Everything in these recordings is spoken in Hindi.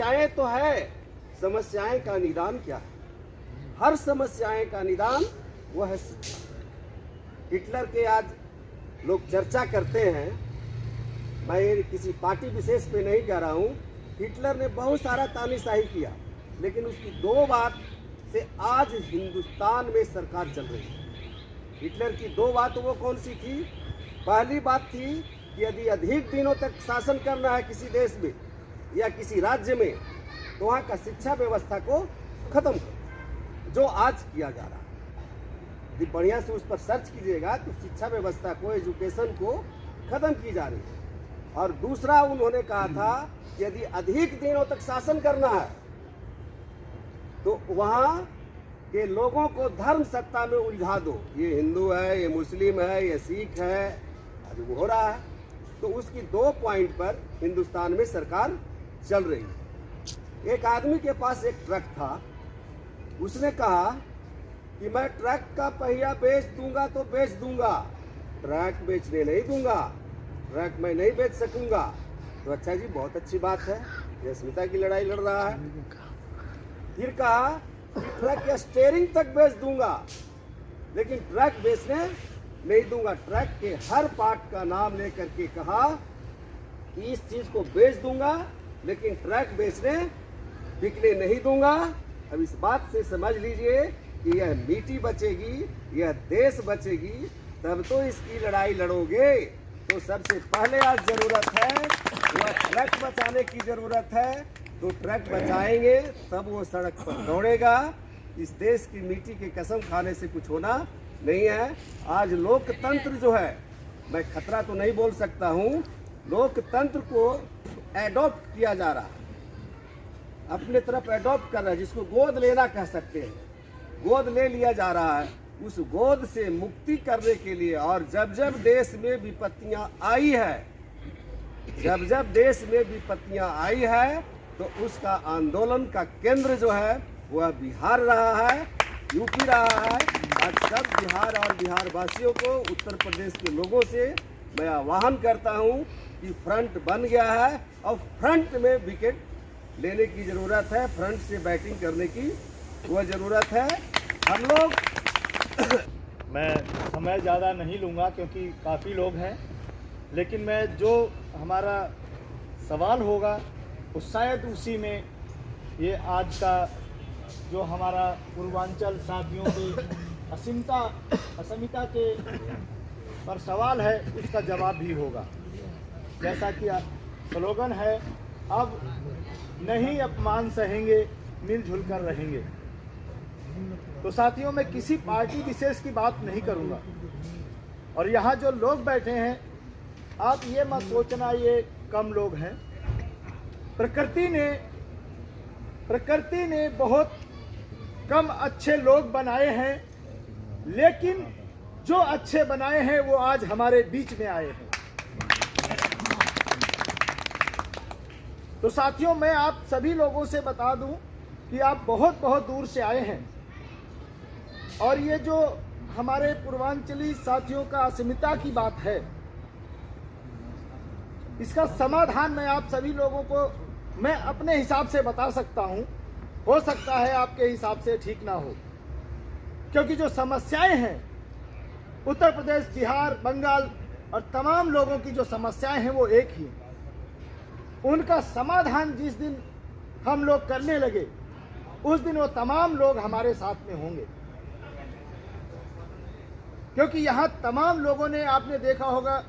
समस्याएं तो है, समस्याएं का निदान क्या है? हर समस्याएं का निदान वो है शिक्षा। हिटलर के आज लोग चर्चा करते हैं, मैं किसी पार्टी विशेष पे नहीं कह रहा हूँ। हिटलर ने बहुत सारा तानाशाही किया, लेकिन उसकी दो बात से आज हिंदुस्तान में सरकार चल रही है। हिटलर की दो बात वो कौन सी थी? पहली बात थी कि यदि अधिक दिनों तक शासन करना है किसी देश में या किसी राज्य में, तो वहाँ का शिक्षा व्यवस्था को खत्म करो, जो आज किया जा रहा है। यदि बढ़िया से उस पर सर्च कीजिएगा तो शिक्षा व्यवस्था को, एजुकेशन को खत्म की जा रही है। और दूसरा उन्होंने कहा था कि यदि अधिक दिनों तक शासन करना है तो वहाँ के लोगों को धर्म सत्ता में उलझा दो। ये हिंदू है, ये मुस्लिम है, ये सिख है, अभी वो हो रहा है। तो उसकी 2 पॉइंट पर हिंदुस्तान में सरकार चल रही है। एक आदमी के पास एक ट्रक था, उसने कहा कि मैं ट्रक का पहिया बेच दूंगा तो बेच दूंगा, ट्रक बेचने नहीं दूंगा, ट्रक मैं नहीं बेच सकूंगा। तो अच्छा जी, बहुत अच्छी बात है, ये अस्मिता की लड़ाई लड़ रहा है। फिर कहा कि ट्रक के स्टीयरिंग तक बेच दूंगा, लेकिन ट्रक बेचने नहीं दूंगा। ट्रक के हर पार्ट का नाम लेकर के कहा कि इस चीज को बेच दूंगा, लेकिन ट्रक बेचने बिकने नहीं दूंगा। अब इस बात से समझ लीजिए कि यह मिट्टी बचेगी, यह देश बचेगी, तब तो इसकी लड़ाई लड़ोगे। तो सबसे पहले आज जरूरत है वह ट्रक बचाने की जरूरत है। तो ट्रक बचाएंगे तब वो सड़क पर दौड़ेगा। इस देश की मिट्टी की कसम खाने से कुछ होना नहीं है। आज लोकतंत्र जो है, मैं खतरा तो नहीं बोल सकता हूँ, लोकतंत्र को एडॉप्ट किया जा रहा है, अपने तरफ एडॉप्ट कर रहा है, जिसको गोद लेना कह सकते हैं, गोद ले लिया जा रहा है। उस गोद से मुक्ति करने के लिए, और जब जब देश में विपत्तियां आई है, जब जब देश में विपत्तियां आई है, तो उसका आंदोलन का केंद्र जो है वह बिहार रहा है, यूपी रहा है। आज सब बिहार और बिहार वासियों को, उत्तर प्रदेश के लोगों से मैं आह्वान करता हूं कि फ्रंट बन गया है और फ्रंट में विकेट लेने की ज़रूरत है, फ्रंट से बैटिंग करने की वह ज़रूरत है। हम लोग मैं समय ज़्यादा नहीं लूँगा क्योंकि काफ़ी लोग हैं, लेकिन मैं जो हमारा सवाल होगा वो शायद उसी में ये आज का जो हमारा पूर्वांचल साथियों के अस्मिता के पर सवाल है, उसका जवाब भी होगा। जैसा कि स्लोगन है, अब नहीं अपमान सहेंगे, मिलजुल कर रहेंगे। तो साथियों, मैं किसी पार्टी विशेष की बात नहीं करूंगा। और यहाँ जो लोग बैठे हैं, आप ये मत सोचना ये कम लोग हैं। प्रकृति ने बहुत कम अच्छे लोग बनाए हैं, लेकिन जो अच्छे बनाए हैं वो आज हमारे बीच में आए हैं। तो साथियों, मैं आप सभी लोगों से बता दूं कि आप बहुत बहुत दूर से आए हैं, और ये जो हमारे पूर्वांचली साथियों का अस्मिता की बात है, इसका समाधान मैं आप सभी लोगों को मैं अपने हिसाब से बता सकता हूं। हो सकता है आपके हिसाब से ठीक ना हो, क्योंकि जो समस्याएं हैं उत्तर प्रदेश, बिहार, बंगाल और तमाम लोगों की जो समस्याएं हैं वो एक ही हैं। उनका समाधान जिस दिन हम लोग करने लगे, उस दिन वो तमाम लोग हमारे साथ में होंगे। क्योंकि यहाँ तमाम लोगों ने, आपने देखा होगा,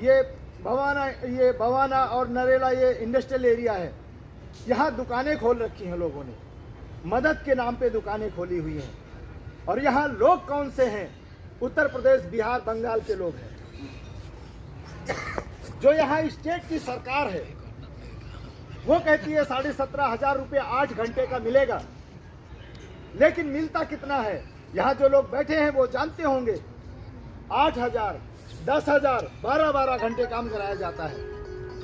ये भवाना और नरेला ये इंडस्ट्रियल एरिया है, यहाँ दुकानें खोल रखी हैं लोगों ने, मदद के नाम पे दुकानें खोली हुई हैं। और यहाँ लोग कौन से हैं? उत्तर प्रदेश, बिहार, बंगाल के लोग हैं। जो यहाँ स्टेट की सरकार है वो कहती है 17,500 रुपये 8 घंटे का मिलेगा, लेकिन मिलता कितना है? यहाँ जो लोग बैठे हैं वो जानते होंगे, 8,000, 10,000, 12-12 घंटे काम कराया जाता है।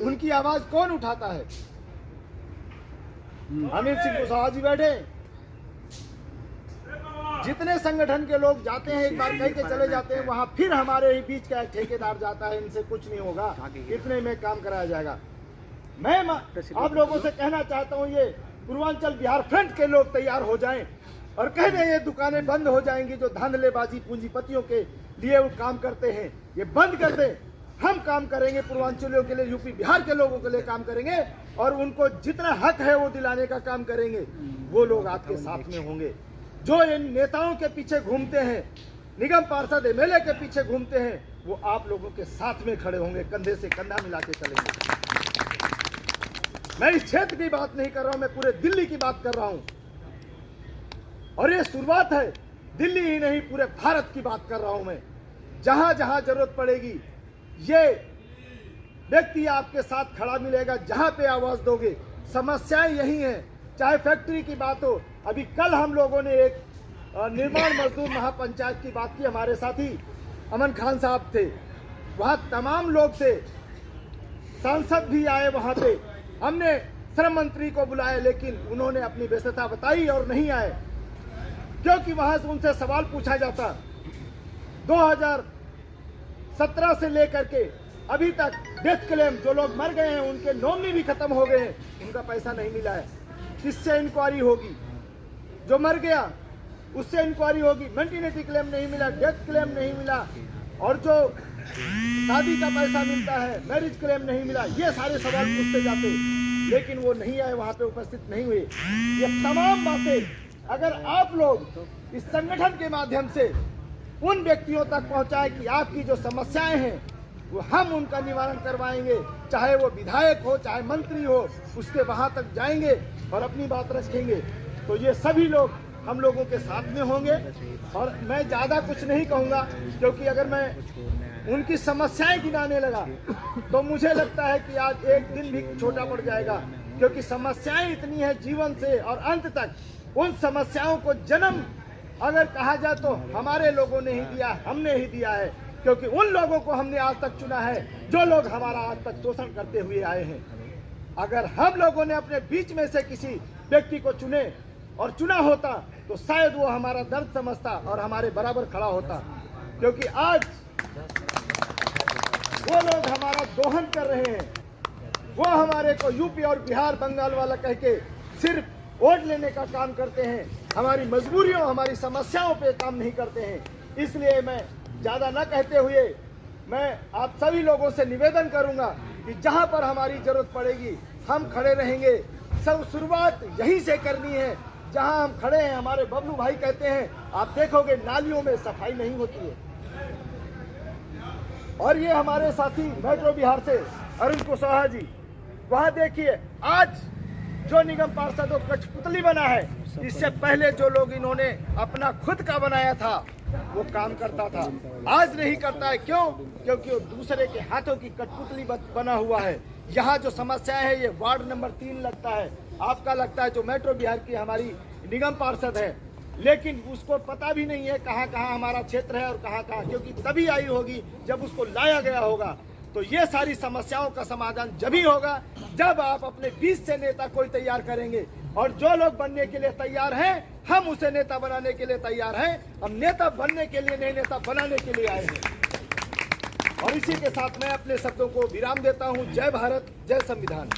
उनकी आवाज कौन उठाता है? अमित सिंह कुशवाहा जी बैठे। जितने संगठन के लोग जाते हैं, एक बार कह के चले जाते हैं, वहां फिर हमारे ही बीच का एक ठेकेदार जाता है, इनसे कुछ नहीं होगा, इतने में काम कराया जाएगा। मैं आप लोगों से कहना चाहता हूँ, ये पूर्वांचल बिहार फ्रंट के लोग तैयार हो जाएं और कह दें ये दुकानें बंद हो जाएंगी जो धांधलेबाजी पूंजीपतियों के लिए वो काम करते हैं, ये बंद कर दें। हम काम करेंगे पूर्वांचलियों के लिए, यूपी बिहार के लोगों के लिए काम करेंगे और उनको जितना हक है वो दिलाने का काम करेंगे। वो लोग आपके साथ में होंगे। जो इन नेताओं के पीछे घूमते हैं, निगम पार्षद एमएलए के पीछे घूमते हैं, वो आप लोगों के साथ में खड़े होंगे, कंधे से कंधा मिला के चलेंगे। मैं इस क्षेत्र की बात नहीं कर रहा हूं, मैं पूरे दिल्ली की बात कर रहा हूं। और ये शुरुआत है, दिल्ली ही नहीं पूरे भारत की बात कर रहा हूं मैं। जहां जहां जरूरत पड़ेगी ये व्यक्ति आपके साथ खड़ा मिलेगा, जहां पे आवाज दोगे। समस्याएं यही हैं, चाहे फैक्ट्री की बात हो। अभी कल हम लोगों ने एक निर्माण मजदूर महापंचायत की बात की, हमारे साथी अमन खान साहब थे, वहां तमाम लोग थे, सांसद भी आए वहां पे। हमने श्रम मंत्री को बुलाया लेकिन उन्होंने अपनी व्यस्तता बताई और नहीं आए, क्योंकि वहां से उनसे सवाल पूछा जाता। 2017 से लेकर के अभी तक डेथ क्लेम, जो लोग मर गए हैं उनके नॉमिनी भी खत्म हो गए हैं, उनका पैसा नहीं मिला है। किससे इंक्वायरी होगी? जो मर गया उससे इंक्वायरी होगी। मेंटेनेंस क्लेम नहीं मिला, डेथ क्लेम नहीं मिला, और जो शादी का पैसा मिलता है, मैरिज क्लेम नहीं मिला। ये सारे सवाल पूछते जाते, लेकिन वो नहीं आए, वहां पे उपस्थित नहीं हुए। ये तमाम बातें अगर आप लोग इस संगठन के माध्यम से उन व्यक्तियों तक पहुंचाए कि आपकी जो समस्याएं हैं वो हम उनका निवारण करवाएंगे, चाहे वो विधायक हो चाहे मंत्री हो, उसके वहां तक जाएंगे और अपनी बात रखेंगे, तो ये सभी लोग हम लोगों के साथ में होंगे। और मैं ज़्यादा कुछ नहीं कहूँगा, क्योंकि अगर मैं उनकी समस्याएं गिनाने लगा तो मुझे लगता है कि आज एक दिन भी छोटा पड़ जाएगा, क्योंकि समस्याएं इतनी है जीवन से और अंत तक। उन समस्याओं को जन्म अगर कहा जाए तो हमारे लोगों ने ही दिया, हमने ही दिया है, क्योंकि उन लोगों को हमने आज तक चुना है जो लोग हमारा आज तक शोषण करते हुए आए हैं। अगर हम लोगों ने अपने बीच में से किसी व्यक्ति को चुने और चुना होता तो शायद वो हमारा दर्द समझता और हमारे बराबर खड़ा होता, क्योंकि आज वो लोग हमारा दोहन कर रहे हैं। वो हमारे को यूपी और बिहार बंगाल वाला कह के सिर्फ वोट लेने का काम करते हैं, हमारी मजबूरियों हमारी समस्याओं पे काम नहीं करते हैं। इसलिए मैं ज़्यादा न कहते हुए मैं आप सभी लोगों से निवेदन करूंगा कि जहां पर हमारी जरूरत पड़ेगी हम खड़े रहेंगे। सब शुरुआत यहीं से करनी है जहां हम खड़े हैं। हमारे बबलू भाई कहते हैं, आप देखोगे नालियों में सफाई नहीं होती है। और ये हमारे साथी मेट्रो बिहार से अरुण कुशवाहा जी, वहां देखिए आज जो निगम पार्षद कठपुतली बना है, इससे पहले जो लोग इन्होंने अपना खुद का बनाया था वो काम करता था, आज नहीं करता है। क्यों? क्योंकि वो दूसरे के हाथों की कठपुतली बना हुआ है। यहाँ जो समस्याएं है, ये वार्ड नंबर 3 लगता है, आपका लगता है जो मेट्रो बिहार की हमारी निगम पार्षद है, लेकिन उसको पता भी नहीं है कहाँ कहाँ हमारा क्षेत्र है और कहाँ कहाँ, क्योंकि तभी आई होगी जब उसको लाया गया होगा। तो ये सारी समस्याओं का समाधान जब ही होगा जब आप अपने बीच से नेता कोई तैयार करेंगे। और जो लोग बनने के लिए तैयार हैं, हम उसे नेता बनाने के लिए तैयार हैं। हम नेता बनने के लिए नहीं, नेता बनाने के लिए आए हैं। और इसी के साथ मैं अपने शब्दों को विराम देता हूं। जय भारत, जय संविधान।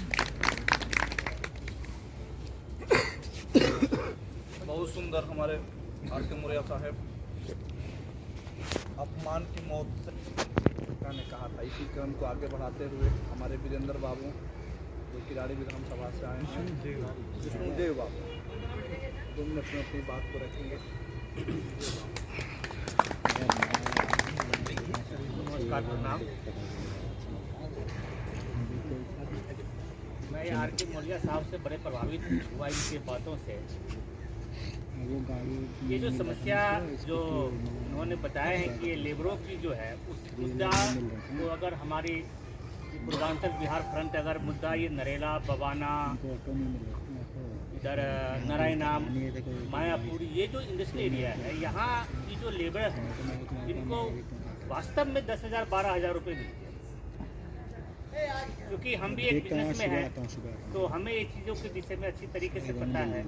बहुत सुंदर हमारे आर.के. मौर्य साहब अपमान की मौत ने कहा था। इसी क्रम को आगे बढ़ाते हुए हमारे वीरेंद्र बाबू जो किराड़ी विधानसभा से आए हैं, विष्णुदेव बाबू, दोनों अपनी अपनी बात को रखेंगे। नमस्कार, प्रणाम। मैं आर.के. मौर्य साहब से बड़े प्रभावित हुआ इनके बातों से। ये जो समस्या जो उन्होंने बताया है कि ये लेबरों की जो है उस मुद्दा को अगर हमारी पूर्वांचल बिहार फ्रंट अगर मुद्दा ये नरेला, बवाना, इधर नारायणाम, मायापुर, ये जो इंडस्ट्री एरिया है, यहाँ की जो लेबर है इनको वास्तव में 10,000 12,000 रुपये मिलते हैं। क्योंकि हम भी एक बिजनेस में हैं तो हमें ये चीज़ों के विषय में अच्छी तरीके से पता है।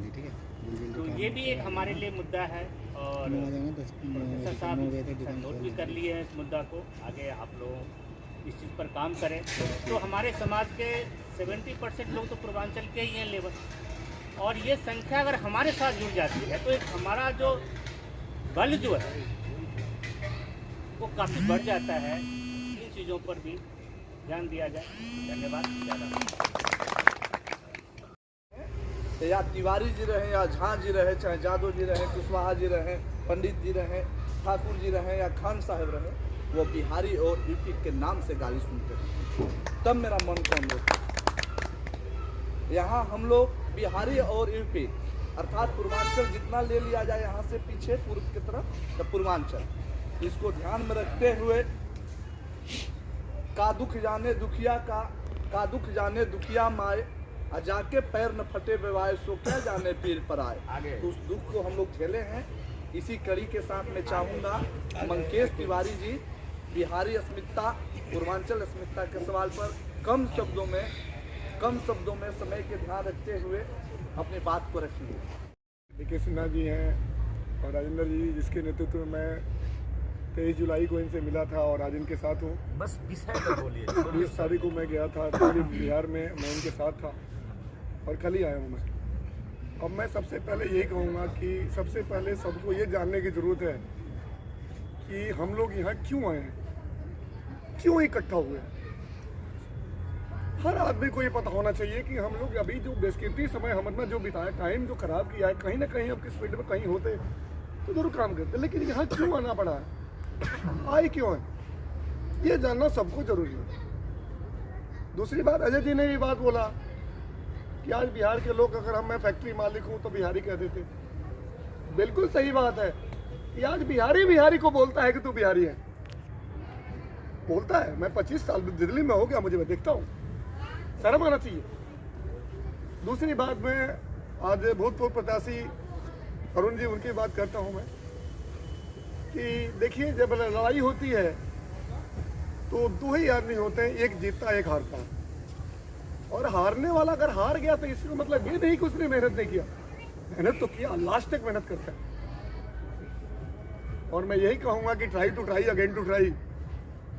तो ये भी एक हमारे लिए मुद्दा है और प्रोफेसर साहब नोट भी कर लिए हैं इस मुद्दा को। आगे आप लोग इस चीज़ पर काम करें। तो हमारे समाज के 70% लोग तो पूर्वांचल के ही हैं लेबर, और ये संख्या अगर हमारे साथ जुड़ जाती है तो एक हमारा जो बल जो है वो काफ़ी बढ़ जाता है। इन चीज़ों पर भी ध्यान दिया जाए। धन्यवाद। ज़्यादा या तिवारी जी रहे या झा जी रहे, चाहे जादव जी रहे, कुशवाहा जी रहे, पंडित जी रहे, ठाकुर जी रहे या खान साहब रहे, वो बिहारी और यूपी के नाम से गाली सुनते हैं। तब मेरा मन कौन होता। यहाँ हम लोग बिहारी और यूपी अर्थात पूर्वांचल जितना ले लिया जाए यहाँ से पीछे पूर्व की तरफ, तो पूर्वांचल, इसको ध्यान में रखते हुए का दुख जाने दुखिया का दुख जाने दुखिया माए, जाके पैर न फटे बेवाए, सो क्या जाने पीर पर आए। तो उस दुख को हम लोग झेले हैं। इसी कड़ी के साथ मैं चाहूँगा मंकेश तिवारी जी बिहारी अस्मिता पूर्वांचल अस्मिता के सवाल पर कम शब्दों में समय के ध्यान रखते हुए अपनी बात को रखिए। DK सिन्हा जी हैं और राजेंद्र जी, जिसके नेतृत्व में मैं 23 जुलाई को इनसे मिला था और आज इनके साथ हूँ। बस विषय पर बोलिए। 20 तारीख को मैं गया था बिहार में, मैं इनके साथ था और कल ही आया हूँ मैं। अब मैं सबसे पहले यही कहूँगा कि सबसे पहले सबको ये जानने की ज़रूरत है कि हम लोग यहाँ क्यों आए हैं, क्यों इकट्ठा हुए हैं। हर आदमी को ये पता होना चाहिए कि हम लोग अभी जो बेशकीमती समय हमने जो बिताया, टाइम जो खराब किया है, कहीं ना कहीं अब किस फील्ड में कहीं होते तो जरूर काम करते, लेकिन यहाँ क्यों आना पड़ा है, आए क्यों है, ये जानना सबको जरूरी है। दूसरी बात, अजय जी ने ये बात बोला कि आज बिहार के लोग, अगर मैं फैक्ट्री मालिक हूँ तो बिहारी कह देते। बिल्कुल सही बात है कि आज बिहारी को बोलता है कि तू बिहारी है, बोलता है। मैं 25 साल दिल्ली में हो गया, मुझे, मैं देखता हूँ, शर्म आना चाहिए। दूसरी बात, मैं आज भूतपूर्व प्रत्याशी अरुण जी, उनकी बात करता हूँ मैं कि देखिए, जब लड़ाई होती है तो दो ही आदमी होते हैं, एक जीतता एक हारता है। और हारने वाला अगर हार गया तो इसका मतलब ये नहीं कि उसने मेहनत नहीं किया, मेहनत तो किया, लास्ट तक मेहनत करता है। और मैं यही कहूँगा कि try to try again to try,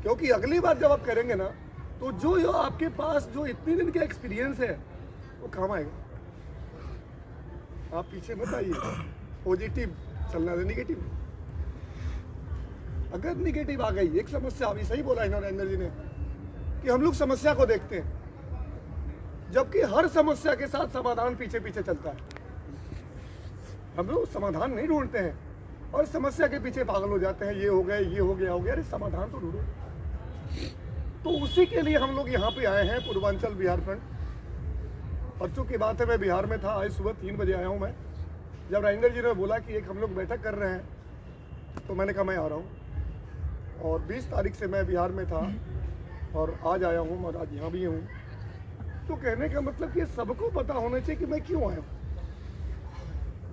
क्योंकि अगली बार जब आप करेंगे ना तो जो आपके पास जो इतने दिन का एक्सपीरियंस है वो काम आएगा। आप पीछे मत आइए, पॉजिटिव चलना है, निगेटिव। अगर निगेटिव आ गई, एक समस्या अभी सही बोला इन्होंने, नरेंद्र जी ने, कि हम लोग समस्या को देखते हैं जबकि हर समस्या के साथ समाधान पीछे पीछे चलता है। हम लोग समाधान नहीं ढूंढते हैं और समस्या के पीछे पागल हो जाते हैं, ये हो गया, ये हो गया, अरे समाधान तो ढूंढो। तो उसी के लिए हम लोग यहाँ पे आए हैं, पूर्वांचल बिहार फ्रंट। परसों की बात है, मैं बिहार में था, आज सुबह 3 बजे आया हूँ मैं। जब राजेंद्र जी ने बोला कि एक हम लोग बैठक कर रहे हैं तो मैंने कहा मैं आ रहा हूँ। और 20 तारीख से मैं बिहार में था और आज आया हूँ और आज यहाँ भी हूँ। तो कहने का मतलब कि सबको पता होना चाहिए कि मैं क्यों आया हूँ।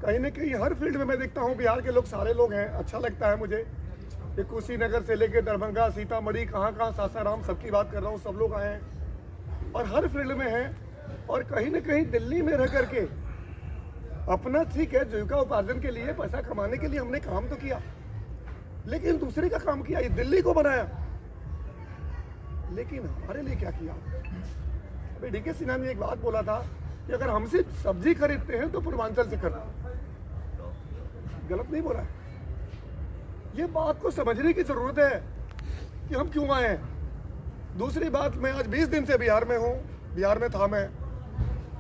कहीं ना कहीं हर फील्ड में मैं देखता हूँ बिहार के लोग सारे लोग हैं, अच्छा लगता है मुझे। ये कुशीनगर से लेकर दरभंगा, सीतामढ़ी, कहाँ सासाराम, सबकी बात कर रहा हूँ, सब लोग आए हैं और हर फील्ड में हैं। और कहीं ना कहीं दिल्ली में रह करके अपना, ठीक है, जीविका उपार्जन के लिए, पैसा कमाने के लिए हमने काम तो किया, लेकिन दूसरे का काम किया, ये दिल्ली को बनाया, लेकिन हमारे लिए क्या किया। अभी DK सिन्हा ने एक बात बोला था कि अगर हमसे सब्जी खरीदते हैं तो पूर्वांचल से करना, गलत नहीं बोला है। ये बात को समझने की जरूरत है कि हम क्यों आए हैं। दूसरी बात, मैं आज 20 दिन से बिहार में हूँ, बिहार में था मैं।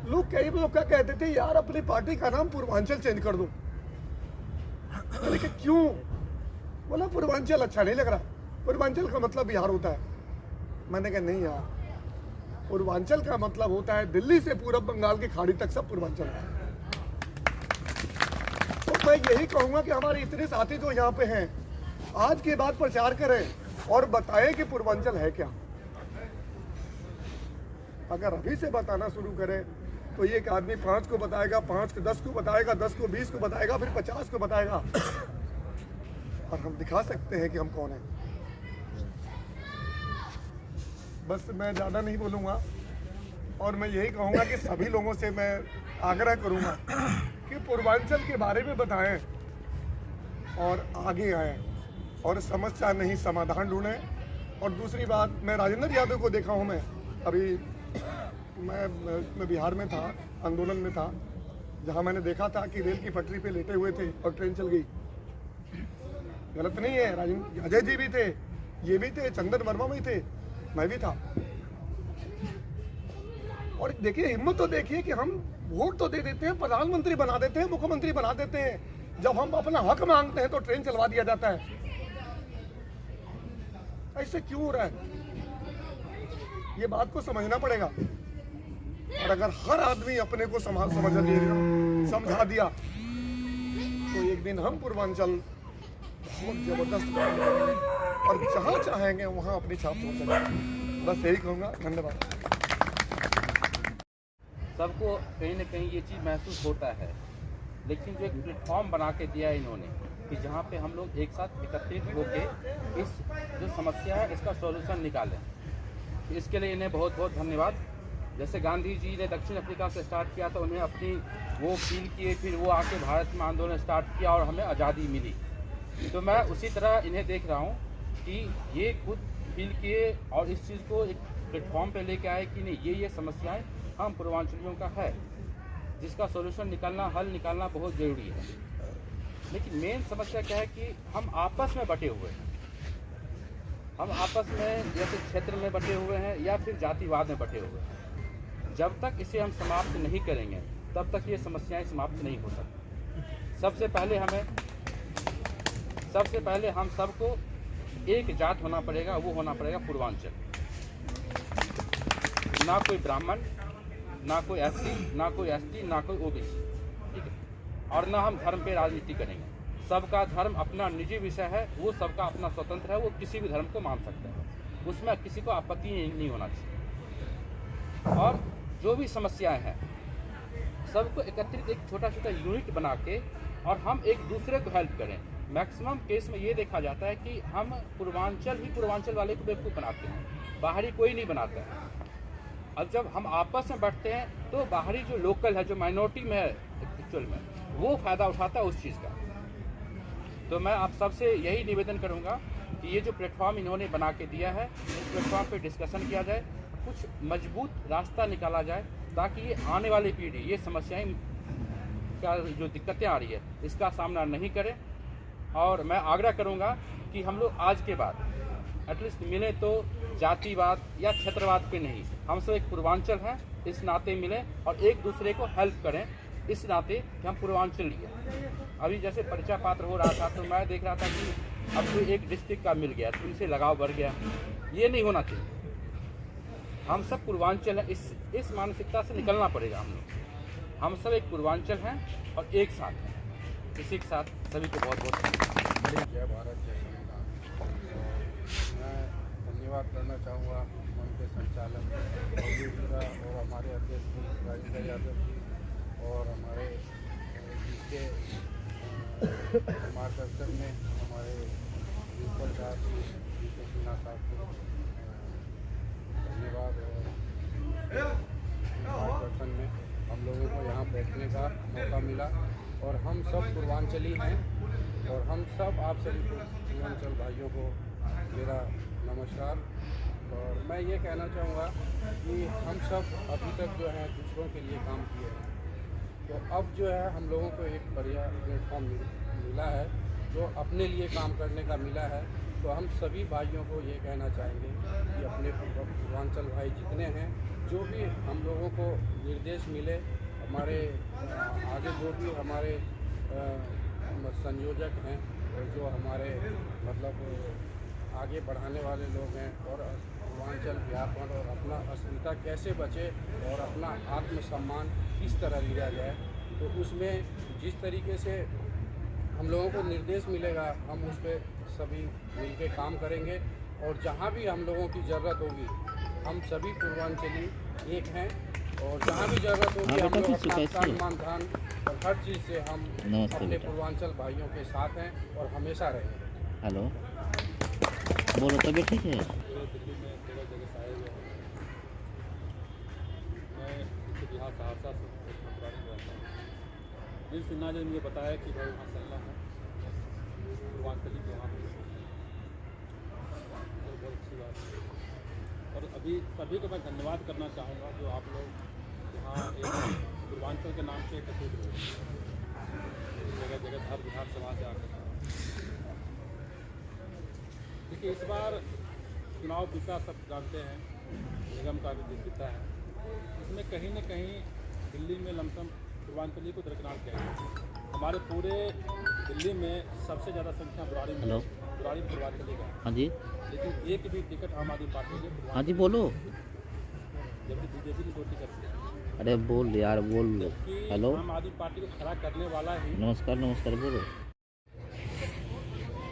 कई लोग क्या कहते थे, यार अपनी पार्टी का नाम पूर्वांचल चेंज कर दो। लेकिन क्यों? बोला पूर्वांचल अच्छा नहीं लग रहा, पूर्वांचल का मतलब बिहार होता है। मैंने कहा नहीं यार, पूर्वांचल का मतलब होता है दिल्ली से पूरब बंगाल की खाड़ी तक सब पूर्वांचल है। तो मैं यही कहूंगा कि हमारे इतने साथी जो यहाँ पे हैं, आज के बाद प्रचार करें और बताएं कि पूर्वांचल है क्या। अगर अभी से बताना शुरू करें तो एक आदमी 5 को बताएगा, 5 को 10 को बताएगा, 10 को 20 को बताएगा, फिर 50 को बताएगा और हम दिखा सकते हैं कि हम कौन हैं। बस मैं ज़्यादा नहीं बोलूँगा और मैं यही कहूँगा कि सभी लोगों से मैं आग्रह करूँगा कि पूर्वांचल के बारे में बताएं और आगे आएं और समस्या नहीं समाधान ढूंढें। और दूसरी बात, मैं राजेंद्र यादव को देखा हूँ। मैं अभी मैं बिहार में था, आंदोलन में था, जहाँ मैंने देखा था कि रेल की पटरी पे लेटे हुए थे और ट्रेन चल गई। गलत नहीं है, राजेंद्र अजय जी भी थे, ये भी थे, चंदन वर्मा भी थे, मैं भी था। और देखिए, हिम्मत तो देखिए कि हम वोट तो दे देते हैं, प्रधानमंत्री बना देते हैं, मुख्यमंत्री बना देते हैं, जब हम अपना हक मांगते हैं तो ट्रेन चलवा दिया जाता है। ऐसे क्यों हो रहा है? ये बात को समझना पड़ेगा। और अगर हर आदमी अपने को समझा दिया तो एक दिन हम पूर्वांचल बहुत जबरदस्त काम करेंगे और जहाँ चाहेंगे वहाँ अपनी छाप पहुँचेंगे। बस यही कहूँगा, धन्यवाद। सबको कहीं ना कहीं ये चीज़ महसूस होता है, लेकिन जो एक प्लेटफॉर्म बना के दिया है इन्होंने कि जहाँ पे हम लोग एक साथ एकत्रित होकर इस जो समस्या है इसका सॉल्यूशन निकालें, इसके लिए इन्हें बहुत बहुत धन्यवाद। जैसे गांधी जी ने दक्षिण अफ्रीका से स्टार्ट किया तो उन्हें अपनी वो फील किए, फिर वो आके भारत में आंदोलन स्टार्ट किया और हमें आज़ादी मिली। तो मैं उसी तरह इन्हें देख रहा हूँ कि ये खुद फील किए और इस चीज़ को एक प्लेटफॉर्म पे लेके आए कि नहीं, ये समस्याएं हम पूर्वांचलियों का है, जिसका सॉल्यूशन निकालना, हल निकालना बहुत ज़रूरी है। लेकिन मेन समस्या क्या है कि हम आपस में बटे हुए हैं, हम आपस में या फिर क्षेत्र में बटे हुए हैं या फिर जातिवाद में बटे हुए हैं। जब तक इसे हम समाप्त नहीं करेंगे तब तक ये समस्याएं समाप्त नहीं हो सकती। सबसे पहले हम सबको एक जात होना पड़ेगा, वो होना पड़ेगा पूर्वांचल। ना कोई ब्राह्मण, ना कोई एससी, ना कोई एसटी, ना कोई ओबीसी, ठीक है। और ना हम धर्म पे राजनीति करेंगे। सबका धर्म अपना निजी विषय है, वो सबका अपना स्वतंत्र है, वो किसी भी धर्म को मान सकता है, उसमें किसी को आपत्ति नहीं होना चाहिए। और जो भी समस्याएं हैं सबको एकत्रित एक छोटा छोटा यूनिट बना के और हम एक दूसरे को हेल्प करें। मैक्सिमम केस में ये देखा जाता है कि हम पूर्वांचल वाले को बेवकूफ़ बनाते हैं, बाहरी कोई नहीं बनाता है। अब जब हम आपस में बैठते हैं तो बाहरी जो लोकल है, जो माइनॉरिटी में है एक्चुअल में, वो फ़ायदा उठाता है उस चीज़ का। तो मैं आप सबसे यही निवेदन करूँगा कि ये जो प्लेटफॉर्म इन्होंने बना के दिया है, इस प्लेटफॉर्म पे डिस्कशन किया जाए, कुछ मजबूत रास्ता निकाला जाए, ताकि ये आने वाली पीढ़ी ये समस्याएं का जो दिक्कतें आ रही है इसका सामना नहीं करें। और मैं आग्रह करूँगा कि हम लोग आज के बाद एटलीस्ट मिले तो जातिवाद या क्षेत्रवाद पे नहीं, हम सब एक पूर्वांचल हैं, इस नाते मिलें और एक दूसरे को हेल्प करें इस नाते कि हम पूर्वांचल लिए। अभी जैसे परिचय पात्र हो रहा था तो मैं देख रहा था कि अब कोई एक डिस्ट्रिक्ट का मिल गया तो इनसे लगाव बढ़ गया, ये नहीं होना चाहिए। हम सब पूर्वांचल हैं, इस मानसिकता से निकलना पड़ेगा हम सब एक पूर्वांचल हैं और एक साथ हैं। इसी के साथ सभी को बहुत बहुत जय भारत जय संविधान। मैं धन्यवाद करना चाहूँगा मंच के संचालक मोदी जी का और हमारे अध्यक्ष राजेंद्र यादव जी और हमारे जिसके मार्गदर्शन में हमारे प्रिंसिपल साहब जी सिन्हा साहब को धन्यवाद। और मार्गदर्शन में हम लोगों को यहाँ बैठने का मौका मिला और हम सब पूर्वांचली हैं और हम सब आप सभी पूर्वांचल भाइयों को मेरा नमस्कार। और मैं ये कहना चाहूँगा कि हम सब अभी तक जो है दूसरों के लिए काम किए हैं, तो अब जो है हम लोगों को एक बढ़िया प्लेटफॉर्म मिला है जो अपने लिए काम करने का मिला है। तो हम सभी भाइयों को ये कहना चाहेंगे कि अपने पूर्वांचल भाई जितने हैं, जो भी हम लोगों को निर्देश मिले, हमारे आगे जो भी हमारे संयोजक हैं और जो हमारे मतलब आगे बढ़ाने वाले लोग हैं, और पूर्वांचल व्यापन और अपना अस्मिता कैसे बचे और अपना आत्मसम्मान किस तरह लिया जाए, तो उसमें जिस तरीके से हम लोगों को निर्देश मिलेगा हम उस पर सभी मिलके काम करेंगे। और जहाँ भी हम लोगों की ज़रूरत होगी हम सभी पूर्वांचली एक हैं, और जहाँ भी ज़रूरत होगी हम लोग अपना सम्मान धन और हर चीज़ से हम अपने पूर्वांचल भाइयों के साथ हैं और हमेशा रहेंगे। हेलो, बोलो, तबीयत ठीक है? दिल्ली में 13 जगह से आए हुए हैं। मैं बिहार सहरसा से रहता हूँ। दिल सिन्हा ने मुझे बताया कि भाई वहाँ चलना है, पूर्वांचली के वहाँ बहुत अच्छी बात सभी को मैं धन्यवाद करना चाहूँगा जो आप लोग यहाँ एक पूर्वांचल के नाम से एकत्रित हुए, जगह जगह हर विधानसभा से आकर। देखिए, इस बार चुनाव बीता, सब जानते हैं, निगम का भी जीता है। इसमें कहीं न कहीं दिल्ली में लमसम पूर्वांचली को दरकिनार किया गया। हमारे पूरे दिल्ली में सबसे ज़्यादा संख्या बुराड़ी में, बुराड़ी पूर्वांचली का। हाँ जी, लेकिन एक भी टिकट आम आदमी पार्टी ने, हाँ जी बोलो, जबकि बीजेपी ने 2 टिकट दिया। अरे बोल यार बोल। हेलो, आम आदमी पार्टी को खड़ा करने वाला ही। नमस्कार नमस्कार बोलो।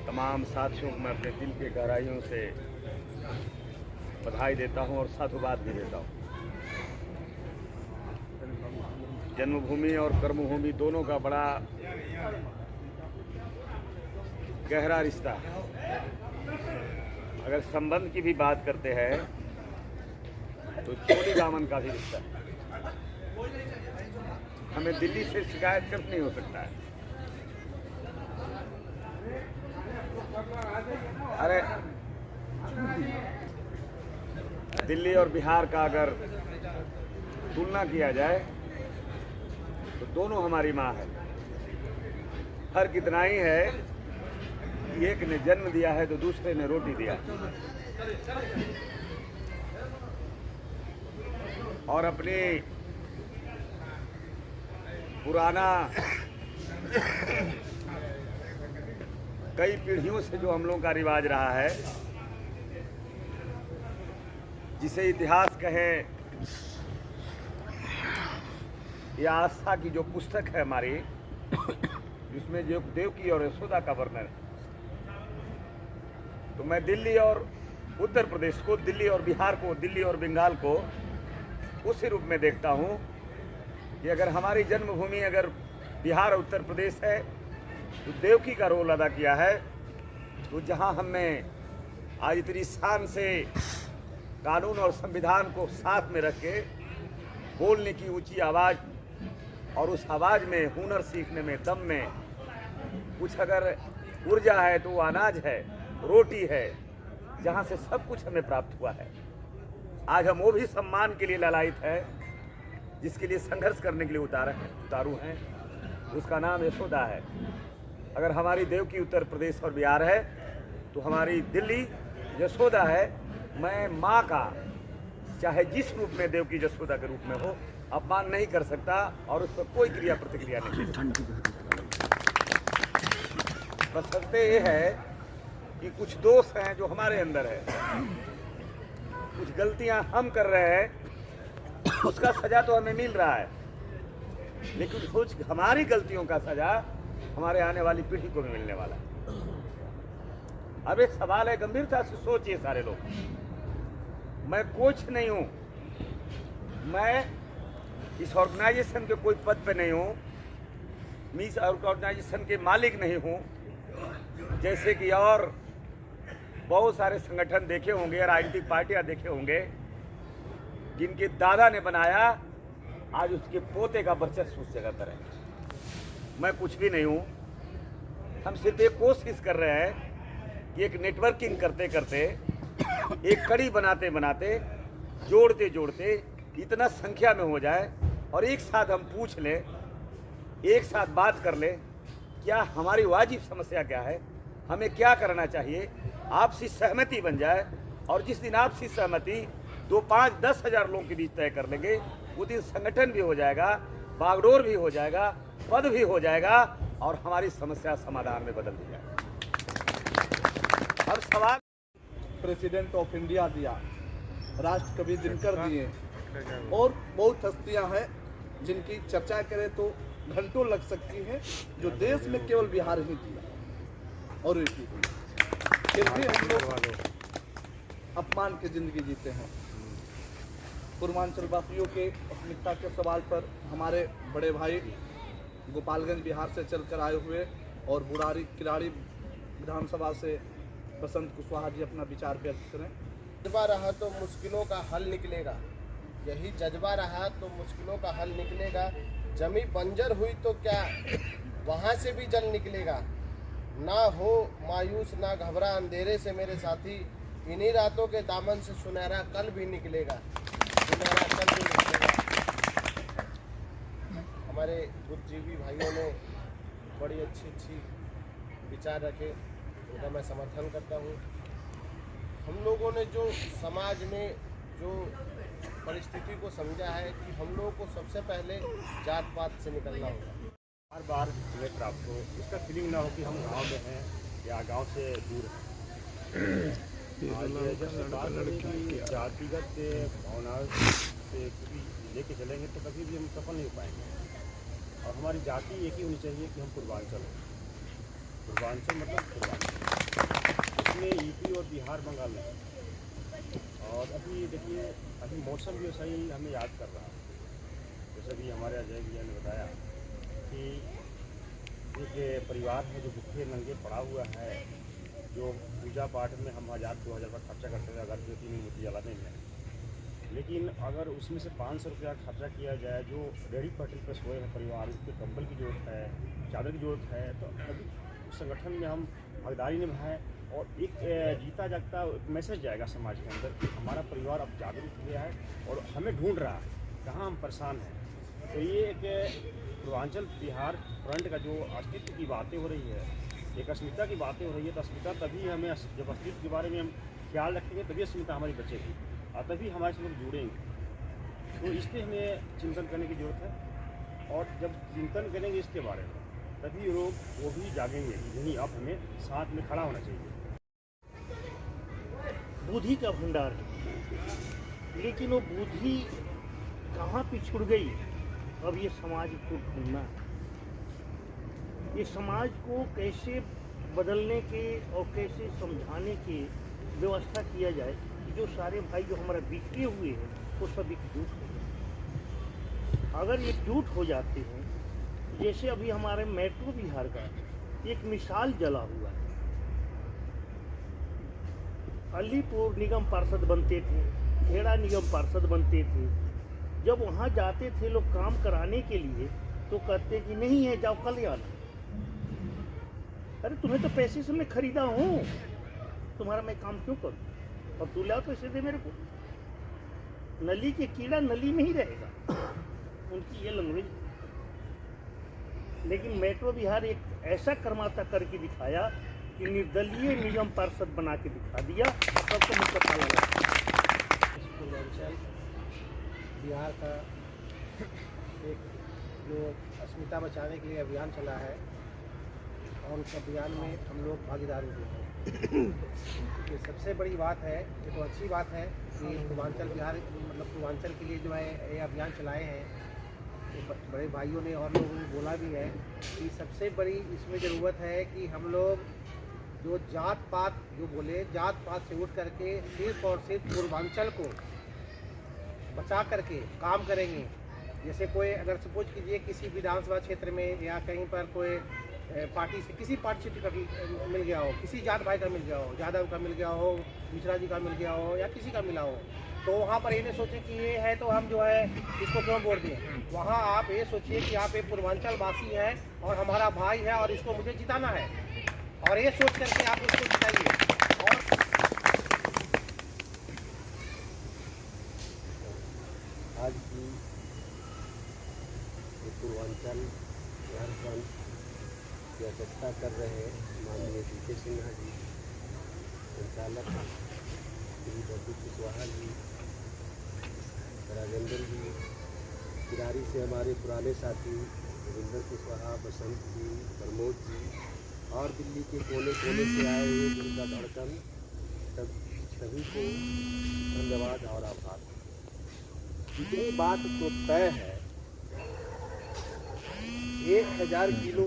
तमाम साथियों को मैं अपने दिल के गहराइयों से बधाई देता हूं और साधुवाद भी देता हूं। जन्मभूमि और कर्मभूमि दोनों का बड़ा गहरा रिश्ता है। अगर संबंध की भी बात करते हैं तो चोली दामन का भी रिश्ता है। हमें दिल्ली से शिकायत कभी नहीं हो सकता है। अरे दिल्ली और बिहार का अगर तुलना किया जाए तो दोनों हमारी माँ है। फर्क इतना ही है कि एक ने जन्म दिया है तो दूसरे ने रोटी दिया। और अपनी पुराना कई पीढ़ियों से जो हम लोगों का रिवाज रहा है, जिसे इतिहास कहें या आस्था की जो पुस्तक है हमारी, जिसमें जो देवकी और यशोदा का वर्णन है, तो मैं दिल्ली और उत्तर प्रदेश को, दिल्ली और बिहार को, दिल्ली और बंगाल को उसी रूप में देखता हूँ कि अगर हमारी जन्मभूमि अगर बिहार और उत्तर प्रदेश है तो देवकी का रोल अदा किया है। तो जहाँ हमने आज इतनी शान से कानून और संविधान को साथ में रख के बोलने की ऊंची आवाज़, और उस आवाज़ में हुनर सीखने में, दम में कुछ अगर ऊर्जा है तो वो अनाज है, रोटी है, जहाँ से सब कुछ हमें प्राप्त हुआ है। आज हम वो भी सम्मान के लिए ललायित है जिसके लिए संघर्ष करने के लिए उतारू हैं। उसका नाम यशोदा है। अगर हमारी देवकी उत्तर प्रदेश और बिहार है तो हमारी दिल्ली यशोदा है। मैं माँ का चाहे जिस रूप में देवकी यशोदा के रूप में हो अपमान नहीं कर सकता और उस पर कोई क्रिया प्रतिक्रिया नहीं कर सकता। बशर्ते ये है कि कुछ दोष हैं जो हमारे अंदर है, कुछ गलतियां हम कर रहे हैं, उसका सजा तो हमें मिल रहा है, लेकिन कुछ हमारी गलतियों का सजा हमारे आने वाली पीढ़ी को भी मिलने वाला है। अब एक सवाल है, गंभीरता से सोचिए सारे लोग। मैं कोच नहीं हूं, मैं इस ऑर्गेनाइजेशन के कोई पद पे नहीं हूं, मैं इस ऑर्गेनाइजेशन के मालिक नहीं हूं। जैसे कि और बहुत सारे संगठन देखे होंगे, राजनीतिक पार्टियां देखे होंगे जिनके दादा ने बनाया, आज उसके पोते का वर्चस्व उस जगह पर है। मैं कुछ भी नहीं हूँ। हम सिर्फ एक कोशिश कर रहे हैं कि एक नेटवर्किंग करते करते, एक कड़ी बनाते बनाते, जोड़ते जोड़ते इतना संख्या में हो जाए और एक साथ हम पूछ लें, एक साथ बात कर लें, क्या हमारी वाजिब समस्या क्या है, हमें क्या करना चाहिए, आपसी सहमति बन जाए। और जिस दिन आपसी सहमति 2, 5, 10 हज़ार लोगों के बीच तय कर लेंगे, वो दिन संगठन भी हो जाएगा, बागडोर भी हो जाएगा, पद भी हो जाएगा और हमारी समस्या समाधान में बदल दी जाएगी। और सवाल प्रेसिडेंट ऑफ इंडिया दिया, राष्ट्रकवि दिनकर दिए, और बहुत हस्तियां हैं जिनकी चर्चा करें तो घंटों लग सकती है, जो देश में केवल बिहार ही दिया और एक ही दिया। फिर भी हम लोग अपमान की जिंदगी जीते हैं। पूर्वांचल वासियों के प्राथमिकता के सवाल पर हमारे बड़े भाई गोपालगंज बिहार से चलकर आए हुए और बुराड़ी किराड़ी विधानसभा से बसंत कुशवाहा जी अपना विचार व्यक्त करें। जज्बा रहा तो मुश्किलों का हल निकलेगा, यही जज्बा रहा तो मुश्किलों का हल निकलेगा। जमी बंजर हुई तो क्या वहाँ से भी जल निकलेगा। ना हो मायूस ना घबरा अंधेरे से मेरे साथी, इन्हीं रातों के दामन से सुनहरा कल भी निकलेगा, सुनहरा कल भी निकलेगा। हमारे बुद्धिजीवी भाइयों ने बड़ी अच्छी विचार रखे, उनका मैं समर्थन करता हूँ। हम लोगों ने जो समाज में जो परिस्थिति को समझा है कि हम लोगों को सबसे पहले जात पात से निकलना होगा। बार बार हमें प्राप्त हो, इसका फीलिंग ना हो कि हम गांव में हैं या गांव से दूर हैं। जैसे बात करें कि जातिगत भावना से कभी लेके चलेंगे तो कभी भी हम सफल नहीं हो पाएंगे। और हमारी जाति एक ही होनी चाहिए कि हम पूर्वांचल हैं। पूर्वांचल मतलब पूर्वांचल, इसमें यूपी और बिहार बंगाल नहीं। और अभी देखिए, अभी मौसम भी वैसा ही हमें याद कर रहा है। जैसे कि हमारे अजय भैया ने बताया कि एक परिवार है जो भूखे नंगे पड़ा हुआ है, जो पूजा पाठ में हम 1000-2000 रुपये खर्चा करते हैं अगर 2-3 मूर्ति जलाने में, लेकिन अगर उसमें से 500 रुपया खर्चा किया जाए, जो रेहड़ी पटरी पर सोए हैं परिवार, उसके कंबल की जरूरत है, चादर की जरूरत है, तो अभी उस संगठन में हम भागीदारी निभाएं और एक जीता जागता मैसेज जाएगा समाज के अंदर कि हमारा परिवार अब जागरूक हो गया है और हमें ढूंढ रहा है, कहाँ हम परेशान हैं। तो ये एक पूर्वांचल बिहार फ्रंट का जो अस्तित्व की बातें हो रही है, एक अस्मिता की बातें हो रही है, तो अस्मिता तभी हमें, जब अस्तित्व के बारे में हम ख्याल रखेंगे तभी अस्मिता हमारी बचेगी और तभी हमारे से लोग जुड़ेंगे। तो इसलिए हमें चिंतन करने की ज़रूरत है और जब चिंतन करेंगे इसके बारे में तभी लोग वो भी जागेंगे कि नहीं, अब हमें साथ में खड़ा होना चाहिए। बुद्धि का भंडार है, लेकिन वो बुद्धि कहाँ पिछुड़ गई, अब ये समाज को ढूंढना है। ये समाज को कैसे बदलने के और कैसे समझाने की व्यवस्था किया जाए कि जो सारे भाई जो हमारा बिखरे हुए हैं वो सब एकजुट हो जाए। अगर एकजुट हो जाते हैं, जैसे अभी हमारे मेट्रो बिहार का एक मिसाल जला हुआ है। अलीपुर निगम पार्षद बनते थे, खेड़ा निगम पार्षद बनते थे। जब वहाँ जाते थे लोग काम कराने के लिए तो कहते कि नहीं है, जाओ कल आना। अरे तुम्हें तो पैसे से मैं खरीदा हूँ, तुम्हारा मैं काम क्यों करूँ, और तू लाओ पैसे दे मेरे को। नली के कीड़ा नली में ही रहेगा, उनकी ये लैंग्वेज। लेकिन मेट्रो बिहार एक ऐसा कर्माता करके दिखाया कि निर्दलीय निगम पार्षद बना के दिखा दिया, सबको मुझे पता लगा। पूर्वांचल बिहार का एक जो अस्मिता बचाने के लिए अभियान चला है और उस अभियान में हम लोग भागीदार हुए हैं। ये सबसे बड़ी बात है, ये तो अच्छी बात है कि पूर्वांचल बिहार मतलब पूर्वांचल के लिए जो है ये अभियान चलाए हैं। तो बड़े भाइयों ने और लोगों ने बोला भी है कि सबसे बड़ी इसमें ज़रूरत है कि हम लोग जो जात पात जो बोले, जात पात से उठ करके सिर्फ और सिर्फ पूर्वांचल को बचा करके काम करेंगे। जैसे कोई अगर सपोज कीजिए किसी विधानसभा क्षेत्र में या कहीं पर कोई पार्टी से किसी पार्टी से टिकट मिल गया हो, किसी जात भाई का मिल गया हो, यादव का मिल गया हो, मिश्रा जी का मिल गया हो या किसी का मिला हो, तो वहाँ पर ये नहीं सोचें कि ये है तो हम जो है इसको क्यों वोट दें। वहाँ आप ये सोचिए कि आप एक पूर्वांचल वासी हैं और हमारा भाई है और इसको मुझे जिताना है, और ये सोच करके आप उसको जिताइए। और आज की पूर्वांचल झारखंड की अध्यक्षता कर रहे माननीय DK सिन्हा जी, संचालक श्री बब्बू कुशवाहा जी, राजेंद्र जी, किरारी से हमारे पुराने साथी रविंद्र कुशवाहा, बसंत जी, प्रमोद जी और दिल्ली के कोने कोने से आए हुए जिनका धड़कन, सभी को धन्यवाद और आभार। इतनी बात तो तय है, 1000 किलो